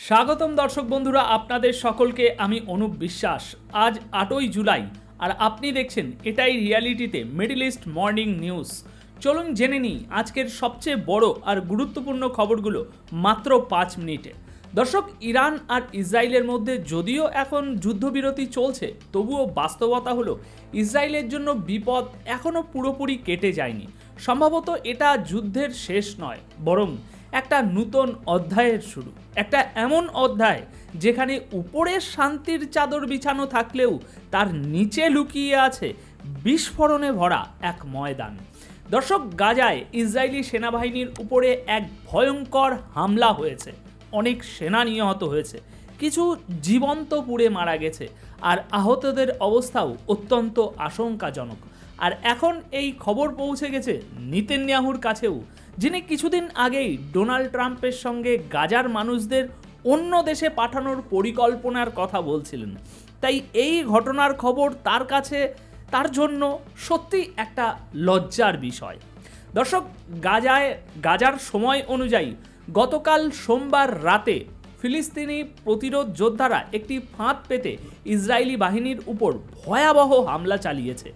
স্বাগতম দর্শক বন্ধুরা, আপনাদের সকলকে আমি অনুপ বিশ্বাস। আজ 8ই জুলাই আর আপনি দেখছেন এটাই রিয়ালিটিতে মিডল ইস্ট মর্নিং নিউজ। চলুন জেনে নিই আজকের সবচেয়ে বড় আর গুরুত্বপূর্ণ খবরগুলো মাত্র 5 মিনিটে। দর্শক, ইরান আর ইসরায়েলের মধ্যে যদিও এখন যুদ্ধবিরতি চলছে, তবুও বাস্তবতা হলো ইসরায়েলের জন্য বিপদ এখনও পুরোপুরি কেটে যায়নি। সম্ভবত এটা যুদ্ধের শেষ নয়, বরং একটা নূতন অধ্যায়ের শুরু। একটা এমন অধ্যায় যেখানে উপরে শান্তির চাদর বিছানো থাকলেও তার নিচে লুকিয়ে আছে বিস্ফোরণে ভরা এক ময়দান। দর্শক, গাজায় ইসরায়েলি সেনাবাহিনীর উপরে এক ভয়ঙ্কর হামলা হয়েছে। অনেক সেনা নিহত হয়েছে, কিছু জীবন্ত পুড়ে মারা গেছে, আর আহতদের অবস্থাও অত্যন্ত আশঙ্কাজনক। আর এখন এই খবর পৌঁছে গেছে নেতানিয়াহুর কাছেও, যিনি কিছুদিন আগেই ডোনাল্ড ট্রাম্পের সঙ্গে গাজার মানুষদের অন্য দেশে পাঠানোর পরিকল্পনার কথা বলছিলেন। তাই এই ঘটনার খবর তার জন্য সত্যি একটা লজ্জার বিষয়। দর্শক, গাজার সময় অনুযায়ী গতকাল সোমবার রাতে ফিলিস্তিনি প্রতিরোধ যোদ্ধারা একটি ফাঁদ পেতে ইসরায়েলি বাহিনীর উপর ভয়াবহ হামলা চালিয়েছে।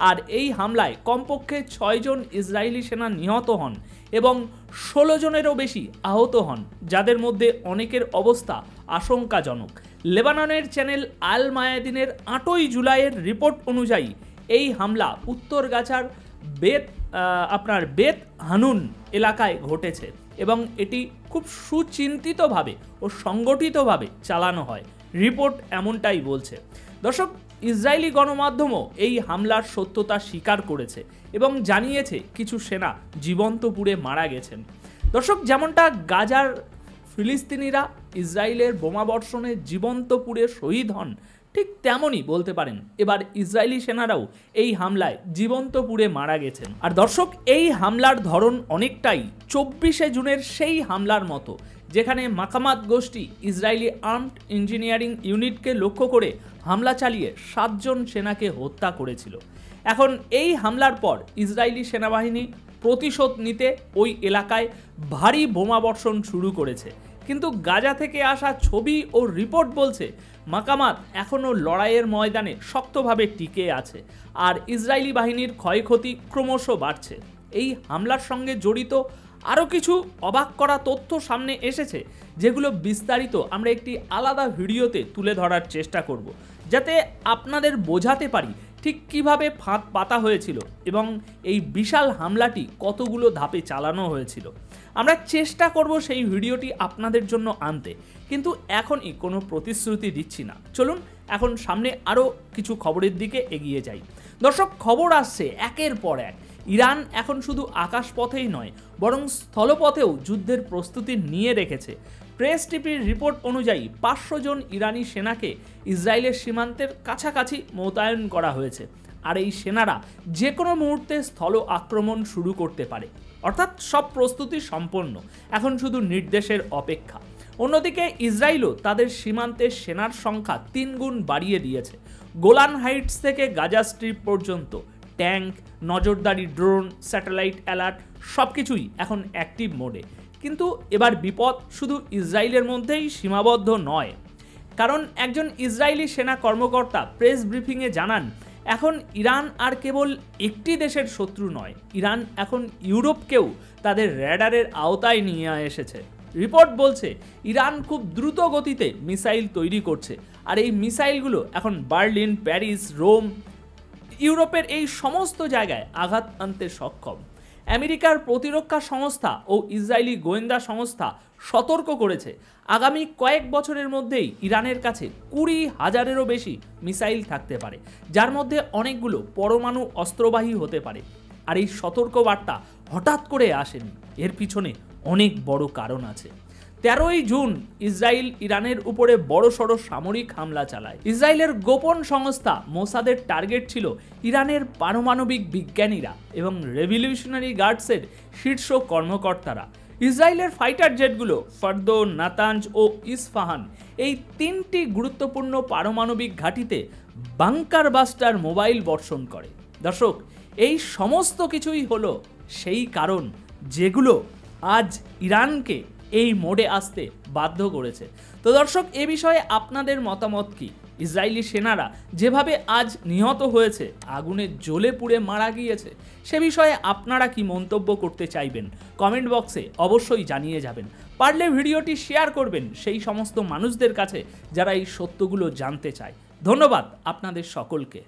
আর এই হামলায় কমপক্ষে 6 জন ইসরায়েলি সেনা নিহত হন এবং 16 জনেরও বেশি আহত হন, যাদের মধ্যে অনেকের অবস্থা আশঙ্কাজনক। লেবাননের চ্যানেল আল মায়াদিনের 8ই জুলাইয়ের রিপোর্ট অনুযায়ী এই হামলা উত্তর গাজার বেত হানুন এলাকায় ঘটেছে এবং এটি খুব সুচিন্তিতভাবে ও সংগঠিতভাবে চালানো হয়। রিপোর্ট এমনটাই বলছে। দর্শক, ইসরায়েলি গণমাধ্যমও এই হামলার সত্যতা স্বীকার করেছে এবং জানিয়েছে কিছু সেনা জীবন্ত পুড়ে মারা গেছেন। দর্শক, যেমনটা গাজার ফিলিস্তিনিরা ইসরায়েলের বোমাবর্ষণে জীবন্ত পুড়ে শহীদ হন, ঠিক তেমনই বলতে পারেন এবার ইসরায়েলি সেনারাও এই হামলায় জীবন্ত পুড়ে মারা গেছেন। আর দর্শক, এই হামলার ধরন অনেকটাই 24শে জুনের সেই হামলার মতো, যেখানে মাকামাত গোষ্ঠী ইসরায়েলি আর্মড ইঞ্জিনিয়ারিং ইউনিটকে লক্ষ্য করে হামলা চালিয়ে 7 জন সেনাকে হত্যা করেছিল। এখন এই হামলার পর ইসরায়েলি সেনাবাহিনী প্রতিশোধ নিতে ওই এলাকায় ভারী বোমাবর্ষণ শুরু করেছে। কিন্তু গাজা থেকে আসা ছবি ও রিপোর্ট বলছে মাকামাত এখনও লড়াইয়ের ময়দানে শক্তভাবে টিকে আছে, আর ইসরায়েলি বাহিনীর ক্ষয়ক্ষতি ক্রমশ বাড়ছে। এই হামলার সঙ্গে জড়িত আরও কিছু অবাক করা তথ্য সামনে এসেছে, যেগুলো বিস্তারিত আমরা একটি আলাদা ভিডিওতে তুলে ধরার চেষ্টা করব, যাতে আপনাদের বোঝাতে পারি ঠিক কিভাবে ফাঁদ পাতা হয়েছিল এবং এই বিশাল হামলাটি কতগুলো ধাপে চালানো হয়েছিল। আমরা চেষ্টা করব সেই ভিডিওটি আপনাদের জন্য আনতে, কিন্তু এখনই কোনো প্রতিশ্রুতি দিচ্ছি না। চলুন এখন সামনে আরও কিছু খবরের দিকে এগিয়ে যাই। দর্শক, খবর আসছে একের পর এক। ইরান এখন শুধু আকাশপথেই নয়, বরং স্থলপথেও যুদ্ধের প্রস্তুতি নিয়ে রেখেছে। প্রেস টিভির রিপোর্ট অনুযায়ী 500 জন ইরানি সেনাকে ইসরায়েলের সীমান্তের কাছাকাছি মোতায়েন করা হয়েছে, আর এই সেনারা যে কোনো মুহূর্তে স্থল আক্রমণ শুরু করতে পারে। অর্থাৎ সব প্রস্তুতি সম্পন্ন, এখন শুধু নির্দেশের অপেক্ষা। অন্যদিকে ইসরায়েলও তাদের সীমান্তে সেনার সংখ্যা 3 গুণ বাড়িয়ে দিয়েছে। গোলান হাইটস থেকে গাজা স্ট্রিপ পর্যন্ত ট্যাঙ্ক, নজরদারি ড্রোন, স্যাটেলাইট অ্যালার্ট সবকিছুই এখন অ্যাক্টিভ মোডে। কিন্তু এবার বিপদ শুধু ইসরায়েলের মধ্যেই সীমাবদ্ধ নয়, কারণ একজন ইসরায়েলি সেনা কর্মকর্তা প্রেস ব্রিফিংয়ে জানান, এখন ইরান আর কেবল একটি দেশের শত্রু নয়, ইরান এখন ইউরোপকেও তাদের র্যাডারের আওতায় নিয়ে এসেছে। রিপোর্ট বলছে ইরান খুব দ্রুত গতিতে মিসাইল তৈরি করছে, আর এই মিসাইলগুলো এখন বার্লিন, প্যারিস, রোম, ইউরোপের এই সমস্ত জায়গায় আঘাত আনতে সক্ষম। আমেরিকার প্রতিরক্ষা সংস্থা ও ইসরায়েলি গোয়েন্দা সংস্থা সতর্ক করেছে, আগামী কয়েক বছরের মধ্যেই ইরানের কাছে 20,000-এরও বেশি মিসাইল থাকতে পারে, যার মধ্যে অনেকগুলো পরমাণু অস্ত্রবাহী হতে পারে। আর এই সতর্কবার্তা হঠাৎ করে আসেনি, এর পিছনে অনেক বড় কারণ আছে। 13ই জুন ইসরায়েল ইরানের উপরে বড়সড় সামরিক হামলা চালায়। ইসরায়েলের গোপন সংস্থা মোসাদের টার্গেট ছিল ইরানের পারমাণবিক বিজ্ঞানীরা এবং রেভলিউশনারি গার্ডসের শীর্ষ কর্মকর্তারা। ইসরায়েলের ফাইটার জেটগুলো ফর্দো, নাতাঞ্জ ও ইস্ফাহান এই 3টি গুরুত্বপূর্ণ পারমাণবিক ঘাঁটিতে বাংকার বাস্টার মোবাইল বর্ষণ করে। দর্শক, এই সমস্ত কিছুই হলো সেই কারণ যেগুলো আজ ইরানকে এই মোডে আসতে বাধ্য করেছে। তো দর্শক, এ বিষয়ে আপনাদের মতামত কি? ইসরায়েলি সেনারা যেভাবে আজ নিহত হয়েছে, আগুনে জ্বলে পুড়ে মারা গিয়েছে, সে বিষয়ে আপনারা কি মন্তব্য করতে চাইবেন কমেন্ট বক্সে অবশ্যই জানিয়ে যাবেন। পারলে ভিডিওটি শেয়ার করবেন সেই সমস্ত মানুষদের কাছে যারা এই সত্যগুলো জানতে চায়। ধন্যবাদ আপনাদের সকলকে।